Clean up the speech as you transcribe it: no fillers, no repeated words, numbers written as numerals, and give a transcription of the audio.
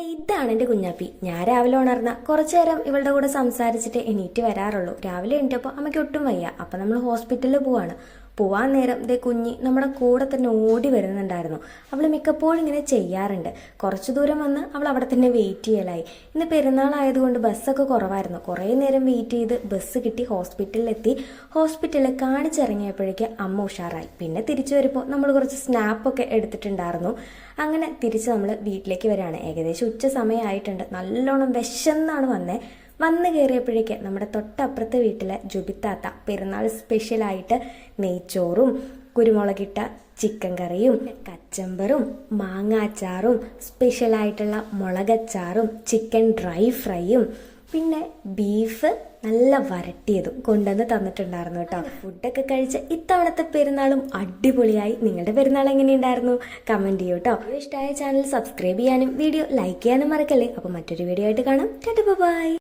ഇതാണ് എൻ്റെ കുഞ്ഞാപ്പി. ഞാൻ രാവിലെ ഉണർന്ന കുറച്ചു നേരം ഇവളുടെ കൂടെ സംസാരിച്ചിട്ട് എണീറ്റ് വരാറുള്ളൂ. രാവിലെ എണീറ്റപ്പോൾ അമ്മയ്ക്ക് ഒട്ടും വയ്യ. അപ്പം നമ്മൾ ഹോസ്പിറ്റലിൽ പോവാൻ നേരം കുഞ്ഞി നമ്മുടെ കൂടെ തന്നെ ഓടി വരുന്നുണ്ടായിരുന്നു. അവൾ മിക്കപ്പോഴും ഇങ്ങനെ ചെയ്യാറുണ്ട്. കുറച്ചു ദൂരം വന്ന് അവൾ അവിടെ തന്നെ വെയിറ്റ് ചെയ്യലായി. ഇന്ന് പെരുന്നാളായതുകൊണ്ട് ബസ്സൊക്കെ കുറവായിരുന്നു. കുറേ നേരം വെയിറ്റ് ചെയ്ത് ബസ് കിട്ടി ഹോസ്പിറ്റലിലെത്തി. ഹോസ്പിറ്റലിൽ കാണിച്ചിറങ്ങിയപ്പോഴേക്ക് അമ്മ ഉഷാറായി. പിന്നെ തിരിച്ചു വരുമ്പോൾ നമ്മൾ കുറച്ച് സ്നാപ്പൊക്കെ എടുത്തിട്ടുണ്ടായിരുന്നു. അങ്ങനെ തിരിച്ച് നമ്മൾ വീട്ടിലേക്ക് വരികയാണ്. ഏകദേശം ഉച്ച സമയമായിട്ടുണ്ട്. നല്ലോണം വിശന്നാണ് വന്ന് കയറിയപ്പോഴേക്ക് നമ്മുടെ തൊട്ടപ്പുറത്തെ വീട്ടിലെ ജുബിത്താത്ത പെരുന്നാൾ സ്പെഷ്യലായിട്ട് നെയ്ച്ചോറും കുരുമുളകിട്ട ചിക്കൻ കറിയും കച്ചമ്പറും മാങ്ങാച്ചാറും സ്പെഷ്യലായിട്ടുള്ള മുളകച്ചാറും ചിക്കൻ ഡ്രൈ ഫ്രൈയും പിന്നെ ബീഫ് നല്ല വരട്ടിയതും കൊണ്ടുവന്ന് തന്നിട്ടുണ്ടായിരുന്നു കേട്ടോ. ഫുഡൊക്കെ കഴിച്ച് ഇത്തവണത്തെ പെരുന്നാളും അടിപൊളിയായി. നിങ്ങളുടെ പെരുന്നാൾ എങ്ങനെയുണ്ടായിരുന്നു? കമന്റ് ചെയ്യൂ കേട്ടോ. ഇഷ്ടമായ ചാനൽ സബ്സ്ക്രൈബ് ചെയ്യാനും വീഡിയോ ലൈക്ക് ചെയ്യാനും മറക്കല്ലേ. അപ്പോൾ മറ്റൊരു വീഡിയോ ആയിട്ട് കാണാം. Tata bye.